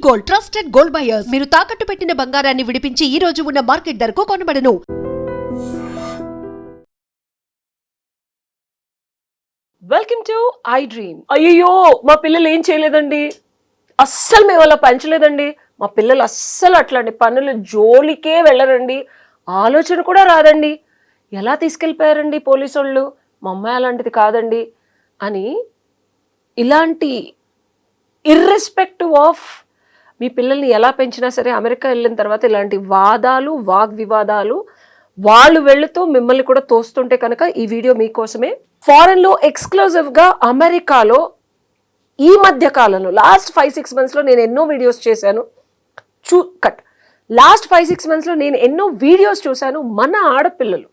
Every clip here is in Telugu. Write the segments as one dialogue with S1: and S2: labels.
S1: Gold, trusted gold buyers. మీరు తాకట్టు పెట్టిన బంగారాన్ని విడిపించి ఈ రోజు ఉన్న మార్కెట్ ధరకు కొనబడను.
S2: Welcome to I dream. అయ్యో మా పిల్లలు ఏం చేయలేదండి, అస్సలు మేము అలా పెంచలేదండి, మా పిల్లలు అస్సలు అట్లాంటి పనులు జోలికే వెళ్ళరండి, ఆలోచన కూడా రాదండి, ఎలా తీసుకెళ్ళిపోయారండి పోలీసు వాళ్ళు, మా అమ్మాయి అలాంటిది కాదండి అని ఇలాంటి ఇర్రెస్పెక్టివ్ ఆఫ్ మీ పిల్లల్ని ఎలా పెంచినా సరే అమెరికా వెళ్ళిన తర్వాత ఇలాంటి వాదాలు వాగ్వివాదాలు వాళ్ళు వెళుతూ మిమ్మల్ని కూడా తోస్తుంటే కనుక ఈ వీడియో మీకోసమే. ఫారెన్లో ఎక్స్క్లూజివ్గా అమెరికాలో ఈ మధ్య కాలంలో లాస్ట్ 5-6 మంత్స్లో నేను ఎన్నో వీడియోస్ చేశాను. లాస్ట్ 5-6 మంత్స్లో నేను ఎన్నో వీడియోస్ చూశాను. మన ఆడపిల్లలు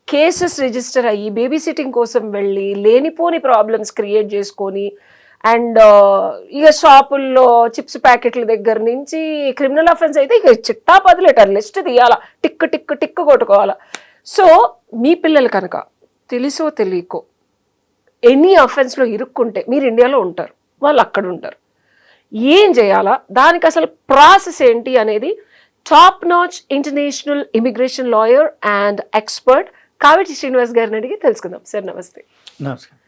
S2: కేసెస్ రిజిస్టర్ అయ్యి బేబీ సిట్టింగ్ కోసం వెళ్ళి లేనిపోని ప్రాబ్లమ్స్ క్రియేట్ చేసుకొని అండ్ ఇక షాపుల్లో చిప్స్ ప్యాకెట్ల దగ్గర నుంచి క్రిమినల్ అఫెన్స్ అయితే ఇక చిట్టా పదిలేటారు, లిస్ట్ తీయాలా, టిక్ టిక్ టిక్ కొట్టుకోవాలా. సో మీ పిల్లలు కనుక తెలుసో తెలియకో ఎనీ అఫెన్స్లో ఇరుక్కుంటే మీరు ఇండియాలో ఉంటారు, వాళ్ళు అక్కడ ఉంటారు, ఏం చేయాలా, దానికి అసలు ప్రాసెస్ ఏంటి అనేది top notch international immigration lawyer and expert Kaveti Srinivas గారిని అడిగి తెలుసుకుందాం. సార్ నమస్తే.
S3: నమస్కారం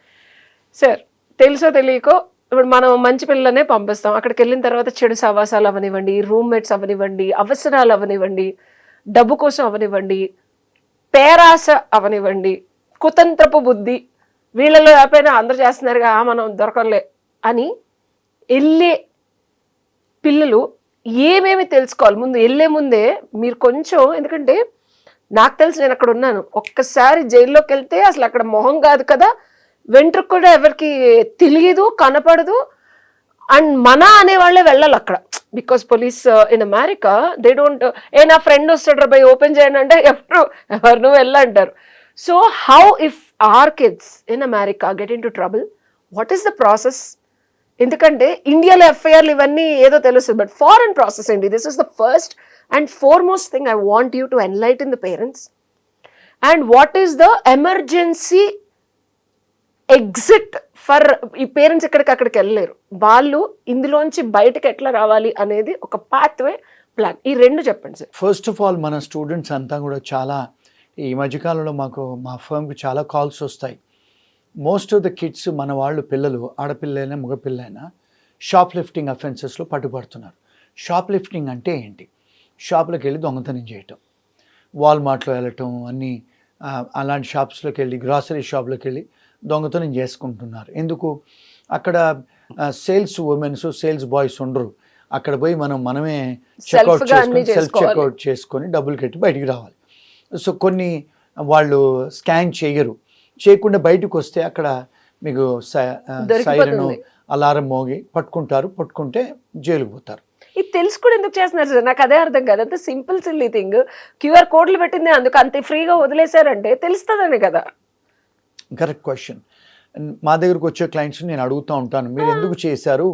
S2: సార్. తెలుసో తెలియకో ఇప్పుడు మనం మంచి పిల్లలనే పంపిస్తాం, అక్కడికి వెళ్ళిన తర్వాత చెడు సవాసాలు అవనివ్వండి, రూమ్మేట్స్ అవనివ్వండి, అవసరాలు అవనివ్వండి, డబ్బు కోసం అవనివ్వండి, పేరాస అవనివ్వండి, కుతంత్రపు బుద్ధి, వీళ్ళలో లేకపోయినా అందరు చేస్తున్నారుగా మనం దొరకలే అని వెళ్ళే పిల్లలు ఏమేమి తెలుసుకోవాలి ముందు వెళ్ళే ముందే మీరు కొంచెం, ఎందుకంటే నాకు తెలిసి నేను అక్కడ ఉన్నాను, ఒక్కసారి జైల్లోకి వెళ్తే అసలు అక్కడ మొహం కాదు కదా, వెంట్రుకు కూడా ఎవరికి తెలియదు కనపడదు, అండ్ మన అనేవాళ్ళే వెళ్ళాలి అక్కడ. Because police in America they don't నా ఫ్రెండ్ వస్తాడు బై ఓపెన్ చేయండి అంటే ఎవరు వెళ్ళంటారు. So how if our kids in America get into trouble, what is the process? ఎందుకంటే ఇండియాలో ఎఫ్ఐఆర్లు ఇవన్నీ ఏదో తెలుస్తుంది, బట్ ఫారెన్ ప్రాసెస్ ఏంటి? This is the first and foremost thing I want you to enlighten the parents. And what is the emergency exit for ఈ పేరెంట్స్ ఎక్కడికి అక్కడికి వెళ్ళలేరు, వాళ్ళు ఇందులోంచి బయటకు ఎట్లా రావాలి అనేది ఒక పాత్వే ప్లాన్, ఈ రెండు చెప్పండి సార్.
S3: ఫస్ట్ ఆఫ్ ఆల్ మన స్టూడెంట్స్ అంతా కూడా చాలా ఈ మధ్యకాలంలో మా ఫర్మ్కి చాలా కాల్స్ వస్తాయి. మోస్ట్ ఆఫ్ ద కిడ్స్ మన వాళ్ళు పిల్లలు ఆడపిల్లైనా మగపిల్లైనా షాప్ లిఫ్టింగ్ అఫెన్సెస్లో పట్టుబడుతున్నారు. షాప్ లిఫ్టింగ్ అంటే ఏంటి? షాప్లోకి వెళ్ళి దొంగతనం చేయటం, వాల్మార్ట్లో వెళ్ళటం, అన్నీ అలాంటి షాప్స్లోకి వెళ్ళి గ్రాసరీ షాప్లోకి వెళ్ళి దొంగతనం చేసుకుంటున్నారు. ఎందుకు? అక్కడ సేల్స్ ఉమెన్స్ సేల్స్ బాయ్స్ ఉండరు, అక్కడ పోయి మనమే చెక్అవుట్ చేసుకొని సెల్ఫ్ చెక్అవుట్ చేసుకొని డబ్బులు కట్టి బయటికి రావాలి. సో కొన్ని వాళ్ళు స్కాన్ చేయకుండా బయటకు వస్తే అక్కడ మీకు సైరను అలారం మోగి పట్టుకుంటే జైలుకు పోతారు.
S2: ఇది తెలుసు కూడా ఎందుకు చేస్తున్నారు సార్? నాకు అదే అర్థం కాదు. అంత సింపుల్ సిల్లీ థింగ్, క్యూఆర్ కోడ్లు పెట్టింది అందుకు అంత ఫ్రీగా వదిలేశారంటే తెలుస్తుందనే కదా.
S3: Correct question. మా దగ్గరకు వచ్చే క్లయింట్స్ నేను అడుగుతూ ఉంటాను, మీరు ఎందుకు చేశారు,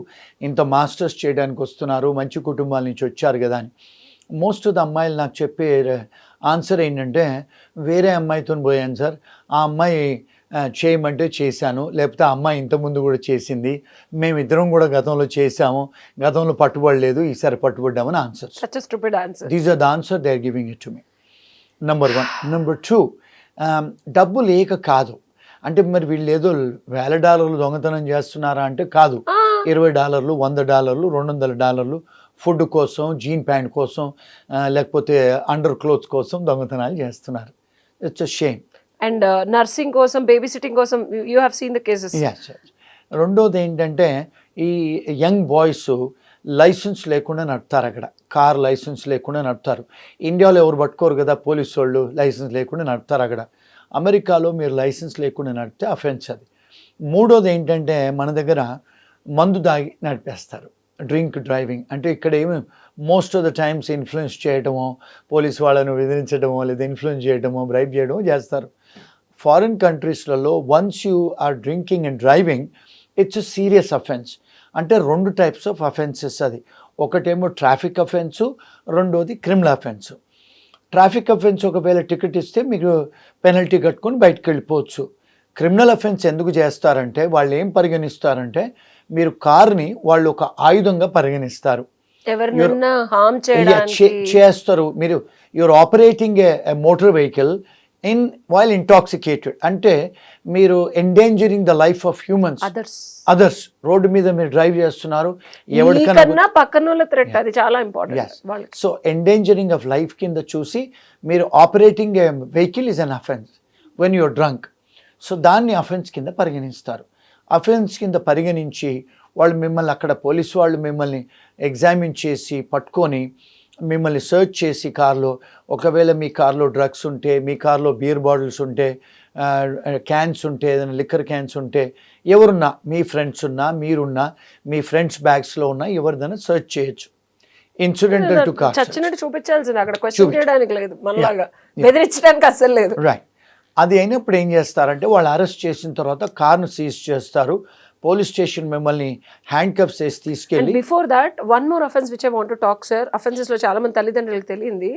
S3: ఇంత మాస్టర్స్ చేయడానికి వస్తున్నారు, మంచి కుటుంబాల నుంచి వచ్చారు కదా అని. మోస్ట్ ఆఫ్ ద అమ్మాయిలు నాకు చెప్పే ఆన్సర్ ఏంటంటే, వేరే అమ్మాయితో పోయాను సార్, ఆ అమ్మాయి చేయమంటే చేశాను, లేకపోతే ఆ అమ్మాయి ఇంతకుముందు కూడా చేసింది, మేమిద్దరం కూడా గతంలో చేశాము, గతంలో పట్టుబడలేదు, ఈసారి పట్టుబడ్డామని answer. These are the answer they are giving it to me. Number 1. Number 2, డబ్బు లేక కాదు అంటే మరి వీళ్ళు ఏదో $1,000 దొంగతనం చేస్తున్నారా అంటే కాదు. $20, $100, $200 ఫుడ్ కోసం, జీన్ ప్యాంట్ కోసం, లేకపోతే అండర్ క్లోత్స్ కోసం దొంగతనాలు చేస్తున్నారు. It's a shame.
S2: And nursing కోసం, బేబీ సిట్టింగ్ కోసం you have seen the cases.
S3: రెండోది ఏంటంటే, ఈ యంగ్ బాయ్స్ లైసెన్స్ లేకుండా నడుపుతారు, అక్కడ కార్ లైసెన్స్ లేకుండా నడుపుతారు. ఇండియాలో ఎవరు పట్టుకోరు కదా పోలీసు వాళ్ళు, లైసెన్స్ లేకుండా నడుపుతారు అక్కడ. అమెరికాలో మీరు లైసెన్స్ లేకుండా నడిపితే అఫెన్స్ అది. మూడోది ఏంటంటే, మన దగ్గర మందు దాగి నడిపేస్తారు, డ్రింక్ డ్రైవింగ్. అంటే ఇక్కడ ఏమి most of the times influence చేయడమో, పోలీస్ వాళ్ళను బెదిరించడమో, లేదా ఇన్ఫ్లుయెన్స్ చేయడమో, బ్రైబ్ చేయడమో చేస్తారు. ఫారిన్ కంట్రీస్లలో once you are drinking and driving, it's a serious offence. అంటే 2 టైప్స్ ఆఫ్ అఫెన్సెస్ అది. ఒకటేమో ట్రాఫిక్ అఫెన్సు, రెండోది క్రిమినల్ అఫెన్సు. ట్రాఫిక్ అఫెన్స్ ఒకవేళ టికెట్ ఇస్తే మీకు పెనల్టీ కట్టుకొని బయటకు వెళ్ళిపోవచ్చు. క్రిమినల్ అఫెన్స్ ఎందుకు చేస్తారంటే, వాళ్ళు ఏం పరిగణిస్తారంటే, మీరు కార్ని వాళ్ళు ఒక ఆయుధంగా పరిగణిస్తారు.
S2: ఎవరినన్నా హార్మ్ చేయడానికి
S3: చేస్తారు. మీరు you're operating a motor vehicle in while intoxicated, అంటే మీరు endangering the life of humans, others. Road మీద మీరు డ్రైవ్ చేస్తున్నారు,
S2: ఎవరికన్నా పక్కన వాళ్ళ థ్రెట్, అది చాలా important.
S3: So endangering of life కింద చూసి మీరు operating a vehicle is an offence when you're drunk. So దాన్ని అఫెన్స్ కింద పరిగణిస్తారు. అఫెన్స్ కింద పరిగణించి వాళ్ళు మిమ్మల్ని అక్కడ పోలీసు వాళ్ళు మిమ్మల్ని ఎగ్జామిన్ చేసి పట్టుకొని మిమ్మల్ని సర్చ్ చేసి కార్లో, ఒకవేళ మీ కార్లో డ్రగ్స్ ఉంటే, మీ కార్లో బీర్ బాటిల్స్ ఉంటే, క్యాన్స్ ఉంటే, ఏదైనా లిక్కర్ క్యాన్స్ ఉంటే, ఎవరున్నా మీ ఫ్రెండ్స్ ఉన్నా, మీరున్నా, మీ ఫ్రెండ్స్ బ్యాగ్స్లో ఉన్నా ఎవరిదైనా సర్చ్ చేయొచ్చు. ఇన్సిడెంటల్ టు కార్
S2: చచ్చినట్టు చూపించాల్సింది, అక్కడ క్వశ్చన్ చేయడానికి లేదు, మనలాగా బెదిరించడానికి అస్సలు లేదు.
S3: రైట్. అది అయినప్పుడు ఏం చేస్తారంటే వాళ్ళు అరెస్ట్ చేసిన తర్వాత కార్ను సీజ్ చేస్తారు, పోలీస్ స్టేషన్ మిమ్మల్ని హ్యాండ్ కప్స్ వేసి తీసుకెళ్ళి.
S2: Before that one more offence which I want to talk sir. Offences లో చాలా మంది తల్లిదండ్రులకు తెలియంది,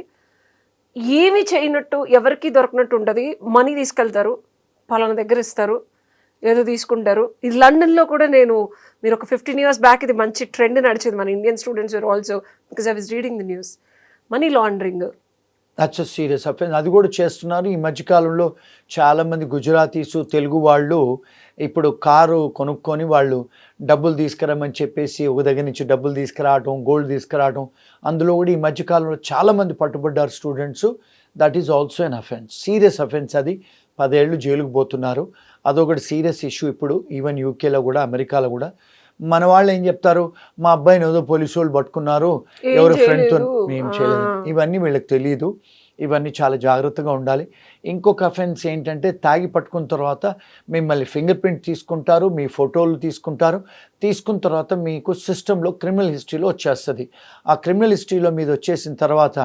S2: ఏమి చేయనట్టు ఎవరికి దొరకనట్టు ఉంటుంది, మనీ తీసుకెళ్తారు, పలానా దగ్గర ఇస్తారు, ఏదో తీసుకుంటారు. ఇది లండన్లో కూడా మీరు ఒక 15 years బ్యాక్ ఇది మంచి ట్రెండ్ నడిచేది, మన Indian students also, because I was reading the news. Money laundering,
S3: that's a serious offence. అది కూడా చేస్తున్నారు ఈ మధ్యకాలంలో. చాలామంది గుజరాతీసు, తెలుగు వాళ్ళు ఇప్పుడు కారు కొనుక్కొని వాళ్ళు డబ్బులు తీసుకురమ్మని చెప్పేసి ఒక దగ్గర నుంచి డబ్బులు తీసుకురావటం, గోల్డ్ తీసుకురావటం, అందులో కూడా ఈ మధ్యకాలంలో చాలామంది పట్టుబడ్డారు students. That is also an offence, serious offence. అది 10 ఏళ్ళు జైలుకు పోతున్నారు. అదొకటి సీరియస్ ఇష్యూ ఇప్పుడు ఈవెన్ యూకేలో కూడా, అమెరికాలో కూడా. మన వాళ్ళు ఏం చెప్తారు, మా అబ్బాయిని ఏదో పోలీసు వాళ్ళు పట్టుకున్నారు, ఎవరి ఫ్రెండ్తో, ఏం చేయలేదు. ఇవన్నీ వీళ్ళకి తెలియదు. ఇవన్నీ చాలా జాగ్రత్తగా ఉండాలి. ఇంకొక అఫెన్స్ ఏంటంటే తాగి పట్టుకున్న తర్వాత మిమ్మల్ని ఫింగర్ ప్రింట్ తీసుకుంటారు, మీ ఫోటోలు తీసుకుంటారు. తీసుకున్న తర్వాత మీకు సిస్టంలో క్రిమినల్ హిస్టరీలో వచ్చేస్తుంది. ఆ క్రిమినల్ హిస్టరీలో మీద వచ్చేసిన తర్వాత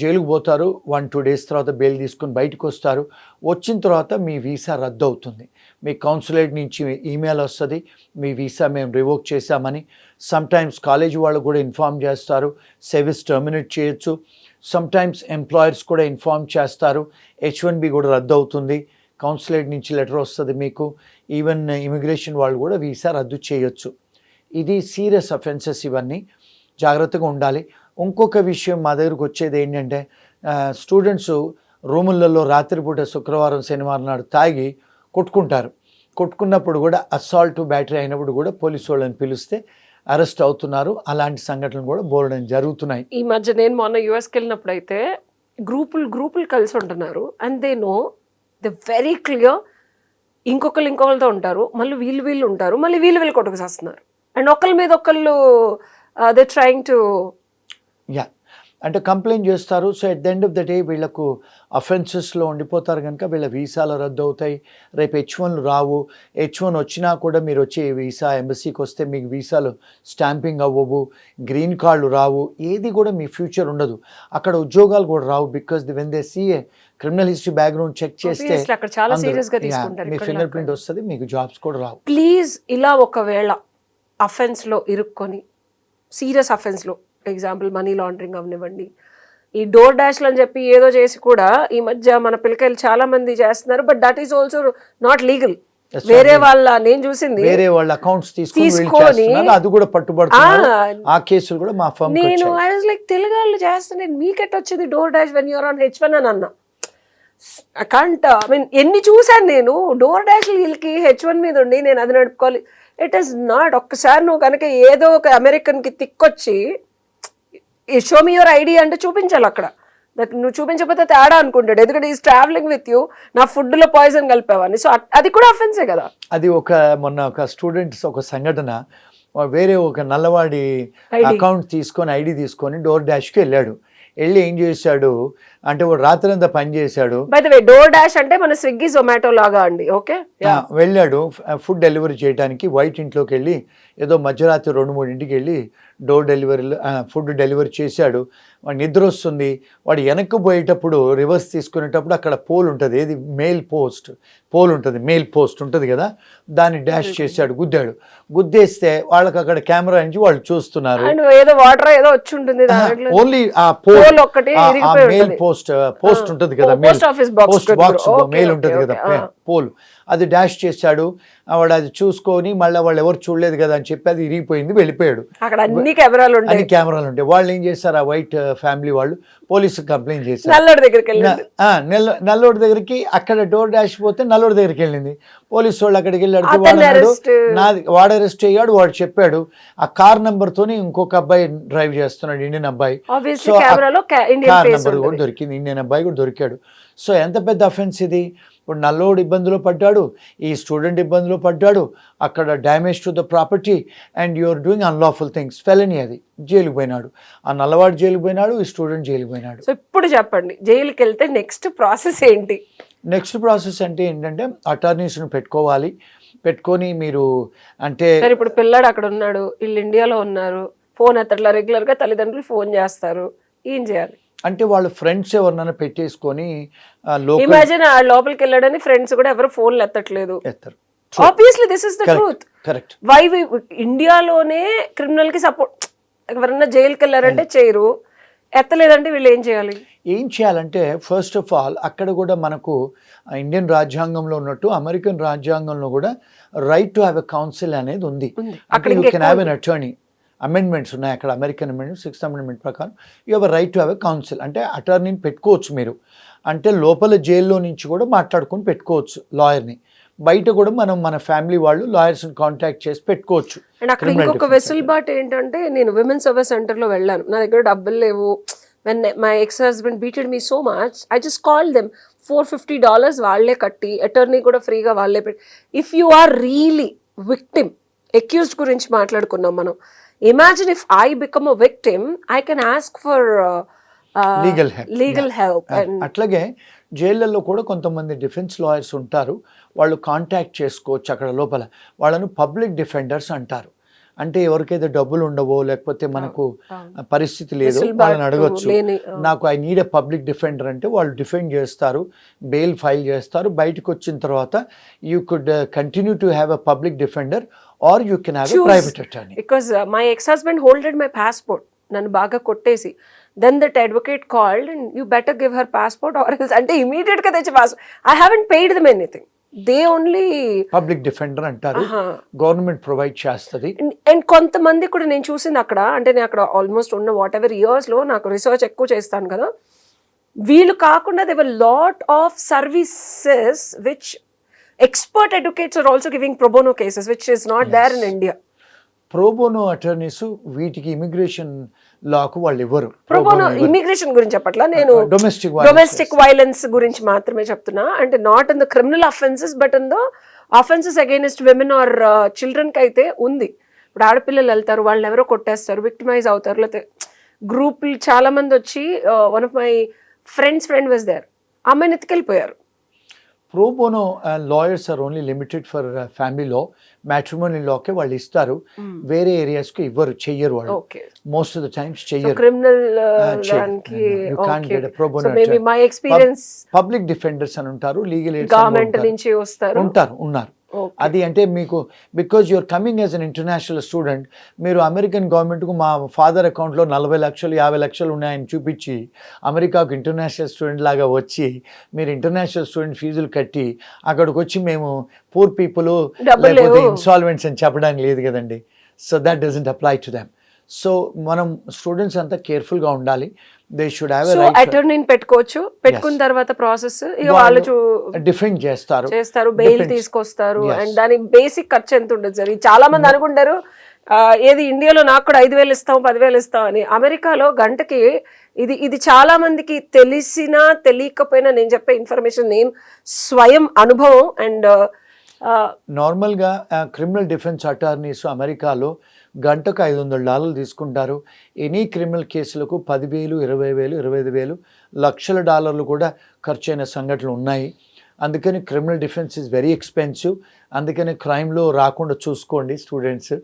S3: జైలుకు పోతారు. 1-2 days తర్వాత బెయిల్ తీసుకుని బయటకు వస్తారు. వచ్చిన తర్వాత మీ వీసా రద్దు అవుతుంది. మీ కౌన్సిలేట్ నుంచి ఈమెయిల్ వస్తుంది, మీ వీసా మేము రివోక్ చేశామని. సమ్టైమ్స్ కాలేజీ వాళ్ళు కూడా ఇన్ఫార్మ్ చేస్తారు, సర్వీస్ టర్మినేట్ చేయొచ్చు. సమ్టైమ్స్ ఎంప్లాయర్స్ కూడా ఇన్ఫార్మ్ చేస్తారు, H1B కూడా రద్దు అవుతుంది, కౌన్సిలేట్ నుంచి లెటర్ వస్తుంది మీకు. ఈవెన్ ఇమిగ్రేషన్ వాళ్ళు కూడా వీసా రద్దు చేయొచ్చు. ఇది సీరియస్ అఫెన్సెస్, ఇవన్నీ జాగ్రత్తగా ఉండాలి. ఇంకొక విషయం మా దగ్గరకు వచ్చేది ఏంటంటే, స్టూడెంట్స్ రూములలో రాత్రిపూట శుక్రవారం శనివారం నాడు తాగి కొట్టుకుంటారు. కొట్టుకున్నప్పుడు కూడా అసాల్ట్ బ్యాటరీ అయినప్పుడు కూడా పోలీసు వాళ్ళని పిలిస్తే అరెస్ట్ అవుతున్నారు. అలాంటి సంఘటనలు కూడా బోలడం జరుగుతున్నాయి.
S2: ఈ మధ్య నేను మొన్న యూఎస్కి వెళ్ళినప్పుడు అయితే గ్రూపులు కలిసి ఉంటున్నారు, and they know the very clear ఇంకొకరితో ఉంటారు, మళ్ళీ వీళ్ళు ఉంటారు, మళ్ళీ వీళ్ళు కొట్టుకు వస్తున్నారు, అండ్ ఒకళ్ళ మీద ఒకళ్ళు దే ట్రైంగ్ టు
S3: అంటే కంప్లైంట్ చేస్తారు. So at the end of the day వీళ్ళకు అఫెన్సెస్లో ఉండిపోతారు కనుక వీళ్ళ వీసాలు రద్దు అవుతాయి. రేపు H1 రావు. H1 వచ్చినా కూడా మీరు వచ్చే వీసా ఎంబసీకి వస్తే మీకు వీసాలు స్టాంపింగ్ అవ్వవు, గ్రీన్ కార్డులు రావు, ఏది కూడా మీ ఫ్యూచర్ ఉండదు. అక్కడ ఉద్యోగాలు కూడా రావు. Because when they see a criminal history background check చేస్తే మీ ఫింగర్ ప్రింట్ వస్తుంది, మీకు జాబ్స్ కూడా రావు.
S2: ప్లీజ్ ఇలా ఒకవేళ అఫెన్స్లో ఇరుక్కొని, సీరియస్ అఫెన్స్లో, ఎగ్జాంపుల్ మనీ లాండరింగ్ అవనివ్వండి, ఈ డోర్ డాష్లు అని చెప్పి ఏదో చేసి కూడా ఈ మధ్య మన పిల్లకాయలు చాలా మంది చేస్తున్నారు, but that is also not legal. వేరే వాళ్ళ నేను చూసింది
S3: వేరే వాళ్ళ అకౌంట్స్ తీసుకొని అది కూడా పట్టుబడుతున్నారు. ఆ కేసులు కూడా మా ఫర్మ్
S2: నేను ఐ వాజ్ లైక్ తెలుగు వాళ్ళు చేస్తున్నాను, మీకెట్ వచ్చింది DoorDash when you're on H1 అని అన్నా. ఐ కాంట్, ఐ మీన్ ఎన్ని చూసాను నేను డోర్ డాష్ వీళ్ళకి H1 మీద ఉండి నేను అది నడుపుకోవాలి. It is not. ఒక్కసారి నువ్వు కనుక ఏదో ఒక అమెరికన్కి తిక్కొచ్చి షో మీ యువర్ ఐడి అంటే చూపించాలి అక్కడ. నువ్వు చూపించకపోతే తేడా అనుకుంటాడు, ఎందుకంటే ఈజ్ ట్రావెలింగ్ విత్ యూ, నా ఫుడ్లో పాయిజన్ కలిపావని. సో అది కూడా అఫెన్సే కదా.
S3: అది మొన్న ఒక స్టూడెంట్స్ ఒక సంఘటన, వేరే ఒక నల్లవాడి అకౌంట్ తీసుకొని ఐడి తీసుకొని డోర్ డాష్కి వెళ్ళాడు. వెళ్ళి ఏం చేశాడు అంటే వాడు రాత్రంతా పని చేశాడు.
S2: By the way door dash అంటే మన స్విగ్గీ జొమాటో లాగా అండి. ఓకే,
S3: వెళ్ళాడు ఫుడ్ డెలివరీ చేయడానికి. వైట్ ఇంట్లోకి వెళ్ళి ఏదో మధ్యరాత్రి 2-3 వెళ్ళి డోర్ డెలివరీలో ఫుడ్ డెలివరీ చేశాడు. వాడు నిద్ర వస్తుంది. వాడు వెనక్కి పోయేటప్పుడు రివర్స్ తీసుకునేటప్పుడు అక్కడ పోల్ ఉంటుంది, ఏది పోల్ ఉంటుంది, మెయిల్ పోస్ట్ ఉంటుంది కదా, దాన్ని డాష్ చేశాడు, గుద్దాడు. గుద్దేస్తే వాళ్ళకి అక్కడ కెమెరా నుంచి వాళ్ళు చూస్తున్నారు.
S2: ఏదో వాటర్ ఏదో వచ్చి ఉంటుంది,
S3: ఓన్లీ ఆ పోల్ ఒకటి మెయిల్ పోస్ట్ ఉంటుంది కదా, మెయిల్ బాక్స్ మెయిల్ ఉంటుంది కదా, పోల్ అది డాష్ చేశాడు. వాడు అది చూసుకొని మళ్ళీ వాళ్ళు ఎవరు చూడలేదు కదా అని చెప్పి అది ఇరిగిపోయింది, వెళ్ళిపోయాడు.
S2: అక్కడ అన్ని కెమెరాలు ఉంటాయి,
S3: అన్ని కెమెరాలు ఉంటాయి. వాళ్ళు ఏం చేశారు, ఆ వైట్ ఫ్యామిలీ వాళ్ళు పోలీసుకి కంప్లైంట్ చేశారు.
S2: నల్లోడి దగ్గరికి వెళ్ళింది.
S3: నల్లోడి దగ్గరికి, అక్కడ డోర్ డాష్ పోతే నల్లోడి దగ్గరికి వెళ్ళింది. పోలీసు వాళ్ళు అక్కడికి వెళ్ళి అడిగితే
S2: అతన్ని arrest.
S3: వాడు అరెస్ట్ అయ్యాడు. వాడు చెప్పాడు ఆ కార్ నెంబర్ తోని ఇంకొక అబ్బాయి డ్రైవ్ చేస్తున్నాడు, ఇండియన్ అబ్బాయి.
S2: Obviously కెమెరాలో ఇండియన్
S3: కార్
S2: ఫేస్
S3: నెంబర్ కూడా దొరికింది, ఇండియన్ అబ్బాయి కూడా దొరికాడు. సో ఎంత పెద్ద అఫెన్స్ ఇది. ఇప్పుడు నల్లోడు ఇబ్బందులో పడ్డాడు, ఈ స్టూడెంట్ ఇబ్బందులో పడ్డాడు, అక్కడ damage to the property and you're doing unlawful things, felony అది. జైలుకి పోయినాడు, ఆ నల్లవాడు జైలుకి పోయినాడు, ఈ స్టూడెంట్ జైలుకి పోయినాడు.
S2: సో ఇప్పుడు చెప్పండి, జైలుకి వెళ్తే నెక్స్ట్ ప్రాసెస్ ఏంటి?
S3: నెక్స్ట్ ప్రాసెస్ అంటే ఏంటంటే అటార్నీస్ను పెట్టుకోవాలి. పెట్టుకొని మీరు అంటే
S2: సరే ఇప్పుడు పిల్లాడు అక్కడ ఉన్నాడు, వీళ్ళు ఇండియాలో ఉన్నారు, ఫోన్ ఎత్తట్లా, రెగ్యులర్ గా తల్లిదండ్రులు ఫోన్ చేస్తారు, ఏం చేయాలి?
S3: అంటే వాళ్ళ ఫ్రెండ్స్ ఎవరినైనా పెట్టేసుకొని లోకల్
S2: ఇమాజిన్ ఆ లోపలికి వెళ్ళాడని ఫ్రెండ్స్ కూడా ఎవరు ఫోన్లు ఎత్తట్లేదు.
S3: ఎత్తారు.
S2: Obviously this is the truth.
S3: Correct.
S2: Why ఇండియాలోనే క్రిమినల్ కి సపోర్ట్, ఎవరన్నా జైలుకి వెళ్ళారంటే చేయరు, ఎత్తలేదంటే వీళ్ళు ఏం చేయాలి?
S3: ఏం చేయాలంటే ఫస్ట్ ఆఫ్ ఆల్ అక్కడ కూడా మనకు ఇండియన్ రాజ్యాంగంలో ఉన్నట్టు అమెరికన్ రాజ్యాంగంలో కూడా right to have a council అనేది ఉంది.
S2: అక్కడ
S3: you can have an attorney. Amendments ఉన్నాయి అక్కడ, అమెరికన్ అమెండ్మెంట్ 6th అమెండ్మెంట్ ప్రకారం you have right to have a council. అంటే అటార్నీని పెట్టుకోవచ్చు మీరు, అంటే లోపల జైల్లో నుంచి కూడా మాట్లాడుకొని పెట్టుకోవచ్చు లాయర్ని. బయట కూడా మనం మన ఫ్యామిలీ వాళ్ళు లాయర్స్ని కాంటాక్ట్ చేసి పెట్టుకోవచ్చు.
S2: అండ్ అక్కడ ఇంకొక వెసులుబాటు ఏంటంటే, నేను విమెన్ సర్వీస్ సెంటర్లో వెళ్ళాను, నా దగ్గర డబ్బులు లేవు, when my ex-husband beated me so much, I just called them, $450 వాళ్ళే కట్టి, అటర్నీ కూడా ఫ్రీగా వాళ్ళే పెట్టి. If you are really victim, accused గురించి మాట్లాడుకున్నాం మనం, imagine if I become a victim, I can ask for legal help.
S3: అట్లాగే జైళ్ళల్లో కూడా కొంతమంది డిఫెన్స్ లాయర్స్ ఉంటారు, వాళ్ళు కాంటాక్ట్ చేసుకోవచ్చు అక్కడ లోపల. వాళ్ళను పబ్లిక్ డిఫెండర్స్ అంటారు. అంటే ఎవరికైతే డబ్బులు ఉండవో లేకపోతే మనకు పరిస్థితి లేదు వాళ్ళని అడగచ్చు, నాకు I need a public defender అంటే వాళ్ళు డిఫెండ్ చేస్తారు, బెయిల్ ఫైల్ చేస్తారు. బయటకు వచ్చిన తర్వాత you could continue to have a public defender or you can have a private attorney.
S2: Because my ex husband holded my passport, నన్ను బాగా కొట్టేసి, then that advocate called and you better give her passport or else, అంటే immediate గా తెచ్చి passport. I haven't paid them anything, they only
S3: public defender అంటారు, గవర్నమెంట్ ప్రొవైడ్ చేస్తుంది.
S2: అండ్ కొంతమంది కూడా నేను చూసింది అక్కడ, అంటే నేను అక్కడ ఆల్మోస్ట్ ఉన్న వాట్ ఎవర్ ఇయర్స్ లో నాకు రీసెర్చ్ ఎక్కువ చేస్తాను కదా, వీళ్ళు కాకుండా there were lot of services which expert advocates are also giving pro bono cases, which is not there in India.
S3: Pro bono attorneys వీటికి ఇమిగ్రేషన్ లాకు వాళ్ళు ఇవ్వరు.
S2: ప్రోబోనో ఇమిగ్రేషన్ గురించి చెప్పట్లా నేను, డొమెస్టిక్ వైలెన్స్ గురించి మాత్రమే చెప్తున్నా. అంటే not in the criminal offences but in the offences against women or children కి అయితే ఉంది. ఇప్పుడు ఆడపిల్లలు వెళ్తారు, వాళ్ళని ఎవరో కొట్టేస్తారు, విక్టిమైజ్ అవుతారు, లేకపోతే గ్రూపులు చాలా మంది వచ్చి, one of my friend was there, అమ్మాయిని ఎత్తుకెళ్ళిపోయారు.
S3: Pro bono lawyers are only limited for family law, matrimony లాకే వాళ్ళు ఇస్తారు, వేరే ఏరియాస్ కి ఇవ్వరు, చెయ్యరు వాళ్ళు. మోస్ట్ ఆఫ్ ద టైమ్స్ చెయ్యరు.
S2: క్రిమినల్ దానికి maybe my experience,
S3: public defenders అని ఉంటారు, లీగల్ ఎయిడ్స్
S2: గవర్నమెంట్ నుంచి వస్తారు,
S3: ఉన్నారు. అది అంటే మీకు because you're coming as an international student, మీరు అమెరికన్ గవర్నమెంట్కు మా ఫాదర్ అకౌంట్లో 40 లక్షలు 50 లక్షలు ఉన్నాయని చూపించి అమెరికాకు ఇంటర్నేషనల్ స్టూడెంట్ లాగా వచ్చి మీరు ఇంటర్నేషనల్ స్టూడెంట్ ఫీజులు కట్టి అక్కడికి వచ్చి మేము పూర్ పీపుల్ లేకపోతే ఇన్సాల్వెంట్స్ అని చెప్పడానికి లేదు కదండి. So that doesn't apply to them. So మనం స్టూడెంట్స్ అంతా కేర్ఫుల్గా ఉండాలి. They should have a right.
S2: అటర్నీని పెట్టుకోవచ్చు, పెట్టుకున్న తర్వాత ప్రాసెస్ ఇక వాళ్ళు
S3: డిఫెండ్ చేస్తారు,
S2: బెయిల్ తీసుకొస్తారు. అండ్ దాని బేసిక్ ఖర్చు ఎంత ఉండదు సార్? చాలా మంది అనుకుంటారు ఏది ఇండియాలో నాకు కూడా 5,000 ఇస్తాం 10,000 ఇస్తాం అని. అమెరికాలో గంటకి ఇది చాలా మందికి తెలిసినా తెలియకపోయినా నేను చెప్పే ఇన్ఫర్మేషన్, నేను స్వయం అనుభవం. అండ్
S3: నార్మల్గా క్రిమినల్ డిఫెన్స్ అటార్నీస్ అమెరికాలో గంటకు $500 తీసుకుంటారు. ఎనీ క్రిమినల్ కేసులకు 10,000, 20,000, 25,000, లక్షల డాలర్లు కూడా ఖర్చయిన సంఘటనలు ఉన్నాయి. అందుకని criminal defence is very expensive. అందుకని క్రైమ్లో రాకుండా చూసుకోండి స్టూడెంట్స్.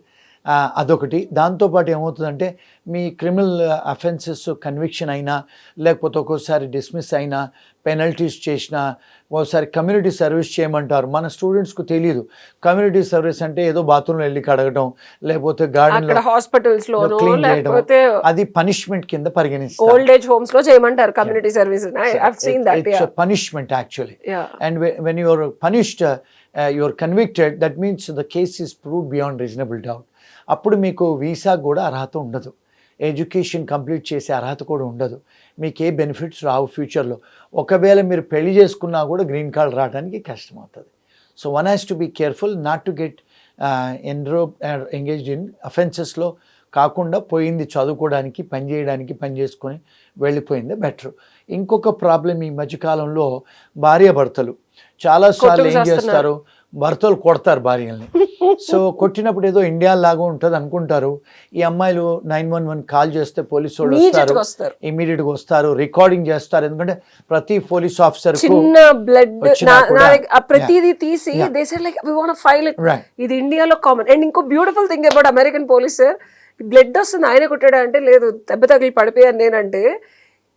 S3: అదొకటి. దాంతోపాటు ఏమవుతుందంటే మీ క్రిమినల్ అఫెన్సెస్ కన్విక్షన్ అయినా లేకపోతే ఒక్కోసారి డిస్మిస్ అయినా, పెనల్టీస్ చేసినా, ఒకసారి కమ్యూనిటీ సర్వీస్ చేయమంటారు. మన స్టూడెంట్స్కు తెలియదు కమ్యూనిటీ సర్వీస్ అంటే ఏదో బాత్రూంలో వెళ్ళి కడగడం లేకపోతే గార్డెన్
S2: హాస్పిటల్స్ లో
S3: క్లీన్ చేయడం, అది పనిష్మెంట్ కింద పరిగణిస్తారు.
S2: ఓల్డ్ ఏజ్ హోమ్స్ లో చేయమంటారు community service. I have seen that.
S3: It's a punishment actually. And when you are punished your convicted, that means the case is prove beyond reasonable doubt. అప్పుడు మీకు వీసా కూడా అర్హత ఉండదు, ఎడ్యుకేషన్ కంప్లీట్ చేసే అర్హత కూడా ఉండదు, మీకు ఏ బెనిఫిట్స్ రావు ఫ్యూచర్లో. ఒకవేళ మీరు పెళ్లి చేసుకున్నా కూడా గ్రీన్ కార్డ్ రావడానికి కష్టం అవుతుంది. So one has to be careful not to get engaged in అఫెన్సెస్లో కాకుండా పోయింది చదువుకోవడానికి, పని చేయడానికి, పని చేసుకొని వెళ్ళిపోయింది బెటర్. ఇంకొక ప్రాబ్లం ఈ మధ్యకాలంలో భార్యాభర్తలు చాలాసార్లు ఏం చేస్తారు, భర్తలు కొడతారు భార్యల్ని. సో కొట్టినప్పుడు ఏదో ఇండియా లాగా ఉంటుంది అనుకుంటారు. ఈ అమ్మాయిలు 911 కాల్ చేస్తే పోలీసు వాళ్ళు వస్తారు, ఇమీడియట్గా వస్తారు, రికార్డింగ్ చేస్తారు. ఎందుకంటే ప్రతి పోలీస్ ఆఫీసర్
S2: చిన్న బ్లడ్ ప్రతిదీ తీసి they said like we want to file it. ఇది ఇండియాలో కామన్. అండ్ ఇంకో beautiful thing about American police, blood వస్తుంది ఆయన కొట్టాడా అంటే లేదు దెబ్బ తగిలి పడిపోయాను నేనంటే,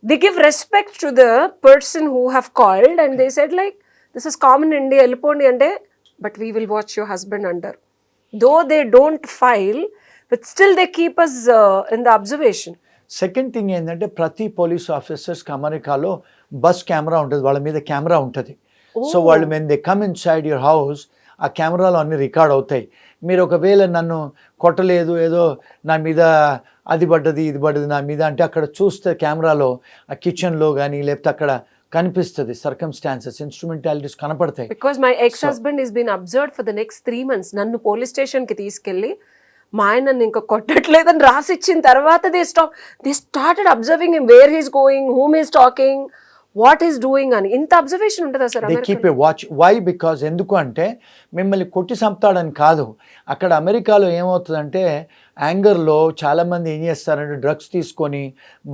S2: they give respect to the person who have called and they said like this is common India, వెళ్ళిపోండి అంటే, but we will watch your husband అంటారు. Though they don't file but still they keep us in the observation.
S3: Second thing ఏంటంటే ప్రతి పోలీస్ ఆఫీసర్స్కి అమెరికాలో బస్ కెమెరా ఉంటుంది, వాళ్ళ మీద కెమెరా ఉంటుంది. సో వాళ్ళు when they come inside your house ఆ కెమెరాలో అన్ని రికార్డ్ అవుతాయి. మీరు ఒకవేళ నన్ను కొట్టలేదు, ఏదో నా మీద అది పడ్డది ఇది పడ్డది నా మీద అంటే అక్కడ చూస్తే కెమెరాలో ఆ కిచెన్లో కానీ లేకపోతే అక్కడ కనిపిస్తుంది, సర్కమ్స్టాన్సెస్, ఇన్స్ట్రుమెంటాలిటీస్ కనపడతాయి.
S2: Because my ex husband is been observed for the next 3 months. నన్ను పోలీస్ స్టేషన్కి తీసుకెళ్ళి మా ఆయన నన్ను ఇంకా కొట్టట్లేదని రాసిచ్చిన తర్వాత they started observing him, where he's going, whom is talking, what is doing అని. ఇంత అబ్జర్వేషన్ ఉంటుందా sir?
S3: They keep a watch. Why? Because ఎందుకు అంటే మిమ్మల్ని కొట్టి చంపుతాడని కాదు. అక్కడ అమెరికాలో ఏమవుతుందంటే యాంగర్లో చాలామంది ఏం చేస్తారంటే డ్రగ్స్ తీసుకొని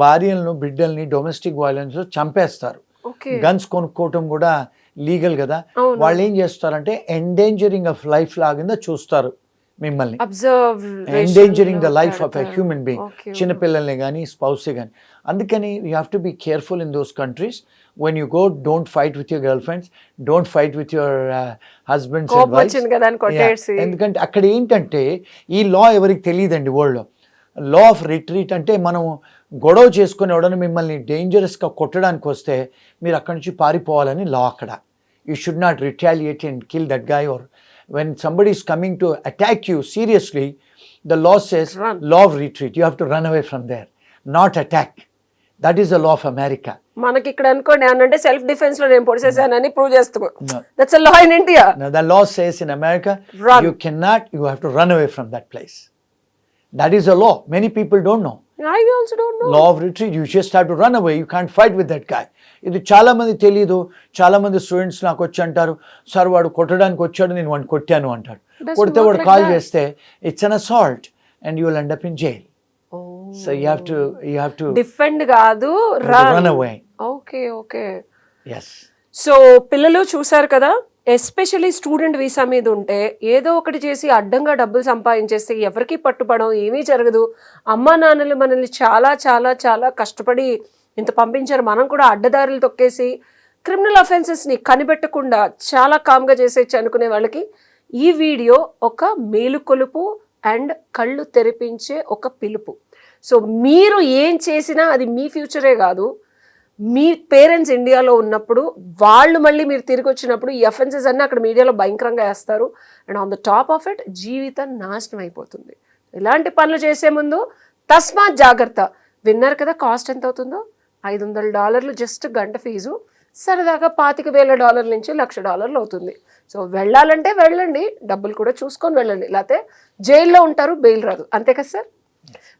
S3: భార్యలను, బిడ్డల్ని డొమెస్టిక్ వైలెన్స్ చంపేస్తారు. గన్స్ కొనుక్కోవటం కూడా లీగల్ కదా. వాళ్ళు ఏం చేస్తారంటే ఎండేంజరింగ్ ఆఫ్ లైఫ్ లాగా చూస్తారు మిమ్మల్ని, endangering the life of a human being, చిన్నపిల్లల్ని కానీ స్పౌసే కానీ. అందుకని you have to be careful in those countries. when you go, don't fight with your girlfriends, don't fight with your husbands and wives. ఎందుకంటే అక్కడ ఏంటంటే ఈ లా ఎవరికి తెలియదండి వరల్డ్లో. లా ఆఫ్ రిట్రీట్ అంటే మనం గొడవ చేసుకొని ఎవడన్నా మిమ్మల్ని డేంజరస్గా కొట్టడానికి వస్తే మీరు అక్కడి నుంచి పారిపోవాలని లా అక్కడ. You should not retaliate and kill that guy. Or when somebody is coming to attack you seriously, the law says law of retreat, you have to run away from there, not attack. That is the law of America.
S2: మనకి ఇక్కడ అనుకోండి అంటే సెల్ఫ్ డిఫెన్స్ లో నేను పొడిసేసానని ప్రూవ్ చేస్తాము. That's a law in India.
S3: Now the law says in America you cannot, you have to run away from that place. That is a law. Many people don't know.
S2: I also don't know.
S3: Law of retreat, you just have to run away, you can't fight with that guy. ఇది చాలా మంది తెలియదు. చాలా మంది స్టూడెంట్స్ నాకు వచ్చి అంటారు, సార్ వాడు కొట్టడానికి వచ్చాడు, నేను వాడిని కొట్టాను అంటాడు. కొడితే వాడు కాల్ చేస్తే it's an assault and you will end up in jail. So you have to
S2: defend కాదు,
S3: run away.
S2: Okay.
S3: yes.
S2: So పిల్లలు చూసారు కదా, ఎస్పెషల్లీ స్టూడెంట్ వీసా మీద ఉంటే ఏదో ఒకటి చేసి అడ్డంగా డబ్బులు సంపాదించేస్తే ఎవరికి పట్టుపడం, ఏమీ జరగదు. అమ్మా నాన్నలు మనల్ని చాలా చాలా చాలా కష్టపడి ఇంత పంపించారు, మనం కూడా అడ్డదారులు తొక్కేసి క్రిమినల్ అఫెన్సెస్ని కనిపెట్టకుండా చాలా కామ్గా చేసేయచ్చు అనుకునే వాళ్ళకి ఈ వీడియో ఒక మేలుకొలుపు అండ్ కళ్ళు తెరిపించే ఒక పిలుపు. సో మీరు ఏం చేసినా అది మీ ఫ్యూచరే కాదు, మీ పేరెంట్స్ ఇండియాలో ఉన్నప్పుడు వాళ్ళు మళ్ళీ మీరు తిరిగి వచ్చినప్పుడు ఈ అఫెన్సెస్ అన్నీ అక్కడ మీడియాలో భయంకరంగా వేస్తారు. And on the top of it జీవితం నాశనం అయిపోతుంది. ఇలాంటి పనులు చేసే ముందు తస్మాత్ జాగ్రత్త. విన్నారు కదా కాస్ట్ ఎంత అవుతుందో? $500 జస్ట్ గంట ఫీజు. సరదాగా $25,000 నుంచి $1,00,000 అవుతుంది. సో వెళ్ళాలంటే వెళ్ళండి, డబ్బులు కూడా చూసుకొని వెళ్ళండి, లేకపోతే జైల్లో ఉంటారు, బెయిల్ రాదు. అంతే కదా sir?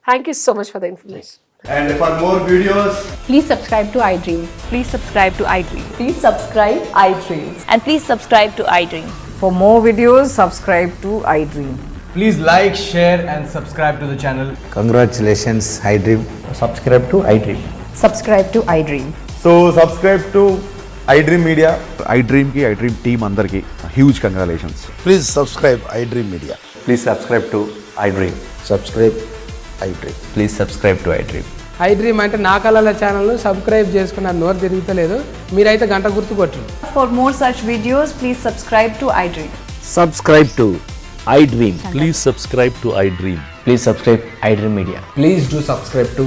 S2: Thank you so much for the information.
S4: And for more videos,
S5: please subscribe to iDream.
S6: Please subscribe to iDream.
S5: Please subscribe iDream.
S6: And please subscribe to iDream.
S5: For more videos, subscribe to iDream.
S4: please like, share and subscribe to the channel.
S7: Congratulations, iDream.
S8: Subscribe to iDream.
S5: Subscribe to iDream.
S8: So subscribe to iDream Media. iDream team andarki huge congratulations.
S7: Please subscribe iDream Media.
S8: Please subscribe to iDream.
S7: Subscribe iDream.
S8: Please subscribe to iDream.
S9: iDream అంటే నా కళల ఛానల్ను సబ్స్క్రైబ్ చేసుకున్న నోరు తిరుగుతలేదు, మీరైతే గంట గుర్తు కొట్టండి.
S6: For more such videos, please subscribe to iDream.
S10: Subscribe to iDream.
S11: Please subscribe to iDream.
S8: Please subscribe iDream Media.
S9: Please do subscribe to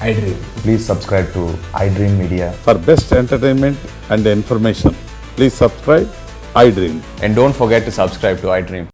S9: iDream.
S8: Please subscribe to iDream Media.
S11: For best entertainment and information, please subscribe
S8: iDream.
S4: And don't forget to subscribe to iDream.